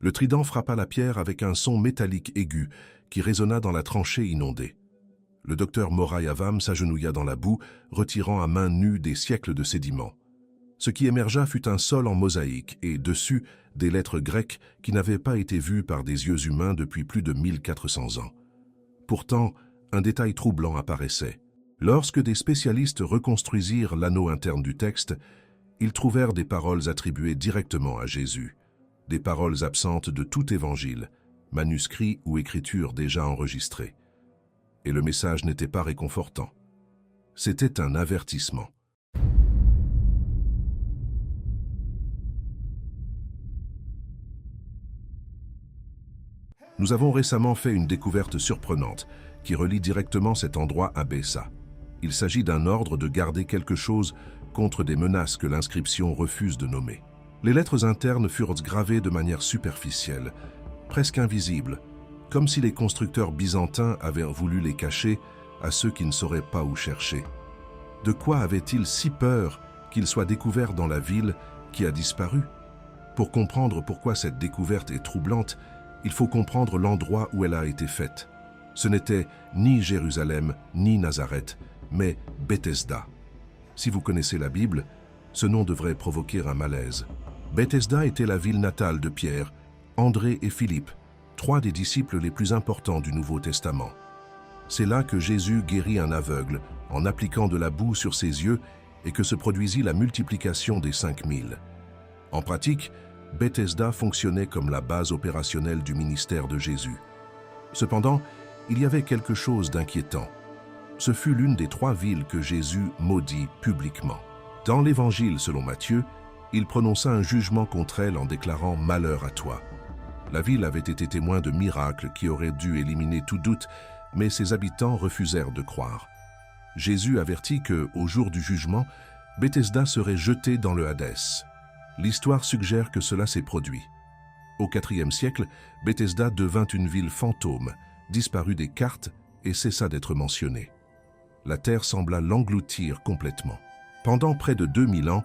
Le trident frappa la pierre avec un son métallique aigu qui résonna dans la tranchée inondée. Le docteur Moray Avam s'agenouilla dans la boue, retirant à main nue des siècles de sédiments. Ce qui émergea fut un sol en mosaïque et, dessus, des lettres grecques qui n'avaient pas été vues par des yeux humains depuis plus de 1400 ans. Pourtant, un détail troublant apparaissait. Lorsque des spécialistes reconstruisirent l'anneau interne du texte, ils trouvèrent des paroles attribuées directement à Jésus, des paroles absentes de tout évangile, manuscrits ou écritures déjà enregistrées. Et le message n'était pas réconfortant. C'était un avertissement. Nous avons récemment fait une découverte surprenante qui relie directement cet endroit à Bessa. Il s'agit d'un ordre de garder quelque chose contre des menaces que l'inscription refuse de nommer. Les lettres internes furent gravées de manière superficielle, presque invisibles, comme si les constructeurs byzantins avaient voulu les cacher à ceux qui ne sauraient pas où chercher. De quoi avaient-ils si peur qu'ils soient découverts dans la ville qui a disparu? Pour comprendre pourquoi cette découverte est troublante, il faut comprendre l'endroit où elle a été faite. Ce n'était ni Jérusalem, ni Nazareth, mais Bethesda. Si vous connaissez la Bible, ce nom devrait provoquer un malaise. Bethesda était la ville natale de Pierre, André et Philippe, trois des disciples les plus importants du Nouveau Testament. C'est là que Jésus guérit un aveugle en appliquant de la boue sur ses yeux et que se produisit la multiplication des 5000. En pratique, Bethesda fonctionnait comme la base opérationnelle du ministère de Jésus. Cependant, il y avait quelque chose d'inquiétant. Ce fut l'une des 3 villes que Jésus maudit publiquement. Dans l'Évangile selon Matthieu, il prononça un jugement contre elle en déclarant « Malheur à toi ». La ville avait été témoin de miracles qui auraient dû éliminer tout doute, mais ses habitants refusèrent de croire. Jésus avertit que, au jour du jugement, Bethesda serait jetée dans le Hadès. L'histoire suggère que cela s'est produit. Au IVe siècle, Bethesda devint une ville fantôme, disparut des cartes et cessa d'être mentionnée. La terre sembla l'engloutir complètement. Pendant près de 2000 ans,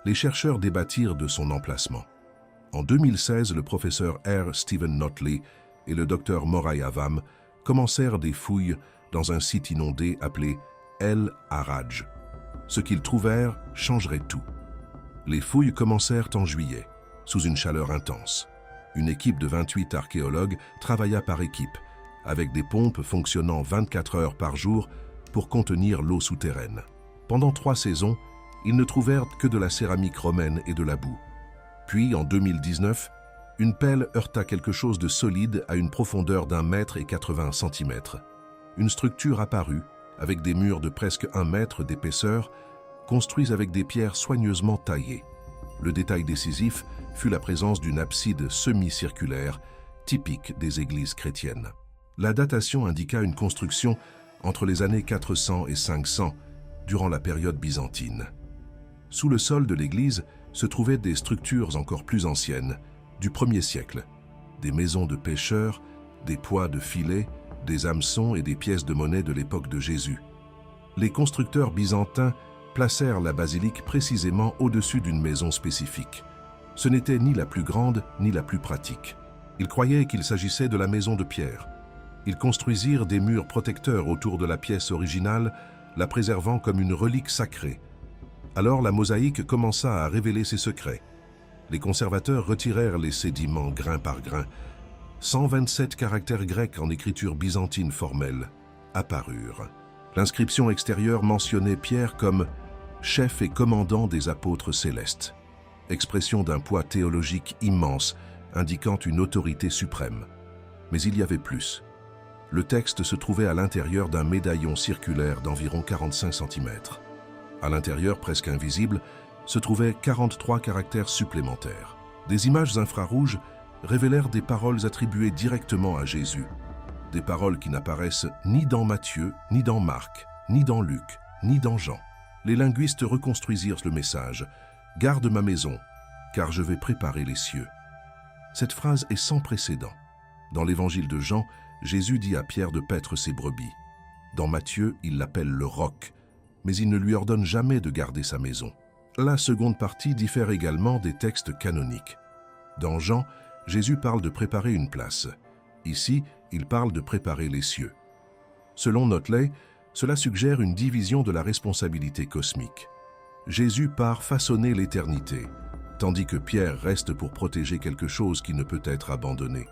les chercheurs débattirent de son emplacement. En 2016, le professeur R. Stephen Notley et le docteur Moray Avam commencèrent des fouilles dans un site inondé appelé El Haraj. Ce qu'ils trouvèrent changerait tout. Les fouilles commencèrent en juillet, sous une chaleur intense. Une équipe de 28 archéologues travailla par équipe, avec des pompes fonctionnant 24 heures par jour pour contenir l'eau souterraine. Pendant 3 saisons, ils ne trouvèrent que de la céramique romaine et de la boue. Puis, en 2019, une pelle heurta quelque chose de solide à une profondeur d'1 mètre et 80 centimètres. Une structure apparut, avec des murs de presque 1 mètre d'épaisseur, construits avec des pierres soigneusement taillées. Le détail décisif fut la présence d'une abside semi-circulaire, typique des églises chrétiennes. La datation indiqua une construction entre les années 400 et 500, durant la période byzantine. Sous le sol de l'église se trouvaient des structures encore plus anciennes, du 1er siècle, des maisons de pêcheurs, des poids de filets, des hameçons et des pièces de monnaie de l'époque de Jésus. Les constructeurs byzantins placèrent la basilique précisément au-dessus d'une maison spécifique. Ce n'était ni la plus grande ni la plus pratique. Ils croyaient qu'il s'agissait de la maison de Pierre. Ils construisirent des murs protecteurs autour de la pièce originale, la préservant comme une relique sacrée. Alors la mosaïque commença à révéler ses secrets. Les conservateurs retirèrent les sédiments grain par grain. 127 caractères grecs en écriture byzantine formelle apparurent. L'inscription extérieure mentionnait Pierre comme « chef et commandant des apôtres célestes », expression d'un poids théologique immense, indiquant une autorité suprême. Mais il y avait plus. Le texte se trouvait à l'intérieur d'un médaillon circulaire d'environ 45 cm. À l'intérieur, presque invisible, se trouvaient 43 caractères supplémentaires. Des images infrarouges révélèrent des paroles attribuées directement à Jésus. Des paroles qui n'apparaissent ni dans Matthieu, ni dans Marc, ni dans Luc, ni dans Jean. Les linguistes reconstruisirent le message « Garde ma maison, car je vais préparer les cieux ». Cette phrase est sans précédent. Dans l'évangile de Jean, Jésus dit à Pierre de paître ses brebis. Dans Matthieu, il l'appelle le roc, mais il ne lui ordonne jamais de garder sa maison. La seconde partie diffère également des textes canoniques. Dans Jean, Jésus parle de préparer une place. Ici, il parle de préparer les cieux. Selon Notley, cela suggère une division de la responsabilité cosmique. Jésus part façonner l'éternité, tandis que Pierre reste pour protéger quelque chose qui ne peut être abandonné.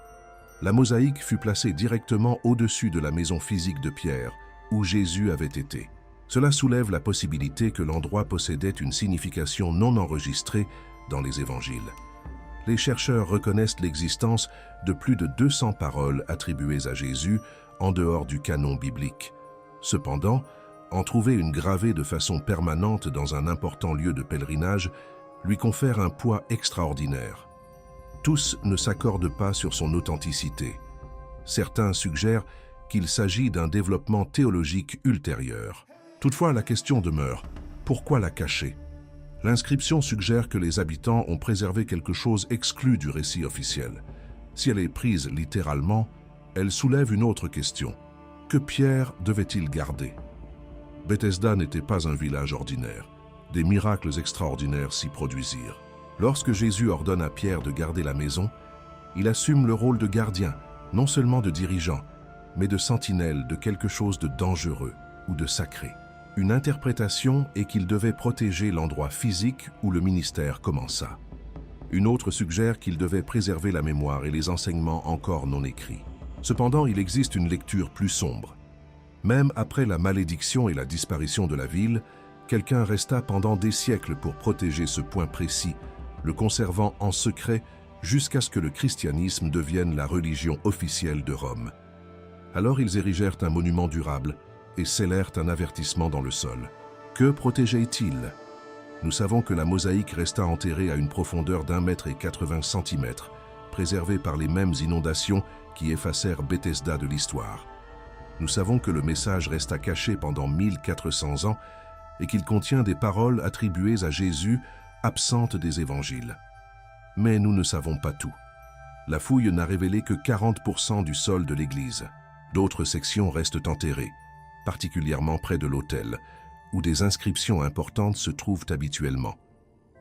La mosaïque fut placée directement au-dessus de la maison physique de Pierre, où Jésus avait été. Cela soulève la possibilité que l'endroit possédait une signification non enregistrée dans les évangiles. Les chercheurs reconnaissent l'existence de plus de 200 paroles attribuées à Jésus en dehors du canon biblique. Cependant, en trouver une gravée de façon permanente dans un important lieu de pèlerinage lui confère un poids extraordinaire. Tous ne s'accordent pas sur son authenticité. Certains suggèrent qu'il s'agit d'un développement théologique ultérieur. Toutefois, la question demeure, pourquoi la cacher? L'inscription suggère que les habitants ont préservé quelque chose exclu du récit officiel. Si elle est prise littéralement, elle soulève une autre question. Que Pierre devait-il garder? Bethesda n'était pas un village ordinaire. Des miracles extraordinaires s'y produisirent. Lorsque Jésus ordonne à Pierre de garder la maison, il assume le rôle de gardien, non seulement de dirigeant, mais de sentinelle de quelque chose de dangereux ou de sacré. Une interprétation est qu'il devait protéger l'endroit physique où le ministère commença. Une autre suggère qu'il devait préserver la mémoire et les enseignements encore non écrits. Cependant, il existe une lecture plus sombre. Même après la malédiction et la disparition de la ville, quelqu'un resta pendant des siècles pour protéger ce point précis, le conservant en secret jusqu'à ce que le christianisme devienne la religion officielle de Rome. Alors ils érigèrent un monument durable et scellèrent un avertissement dans le sol. Que protégeait-il? Nous savons que la mosaïque resta enterrée à une profondeur d'1,80 m, préservée par les mêmes inondations qui effacèrent Bethesda de l'histoire. Nous savons que le message resta caché pendant 1400 ans et qu'il contient des paroles attribuées à Jésus absentes des évangiles. Mais nous ne savons pas tout. La fouille n'a révélé que 40% du sol de l'église. D'autres sections restent enterrées, particulièrement près de l'autel, où des inscriptions importantes se trouvent habituellement.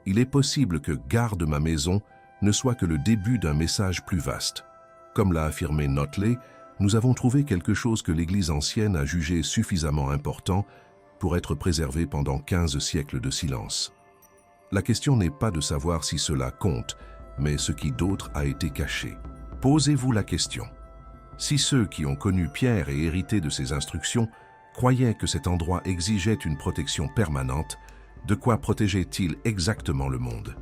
Il est possible que « Garde ma maison » ne soit que le début d'un message plus vaste. Comme l'a affirmé Notley, nous avons trouvé quelque chose que l'Église ancienne a jugé suffisamment important pour être préservé pendant 15 siècles de silence. La question n'est pas de savoir si cela compte, mais ce qui d'autre a été caché. Posez-vous la question. Si ceux qui ont connu Pierre et hérité de ses instructions croyaient que cet endroit exigeait une protection permanente, de quoi protégeait-il exactement le monde?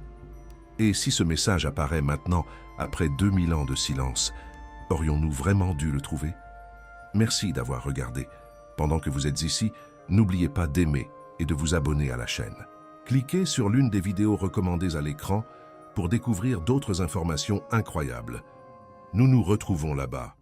Et si ce message apparaît maintenant, après 2000 ans de silence, aurions-nous vraiment dû le trouver? Merci d'avoir regardé. Pendant que vous êtes ici, n'oubliez pas d'aimer et de vous abonner à la chaîne. Cliquez sur l'une des vidéos recommandées à l'écran pour découvrir d'autres informations incroyables. Nous nous retrouvons là-bas.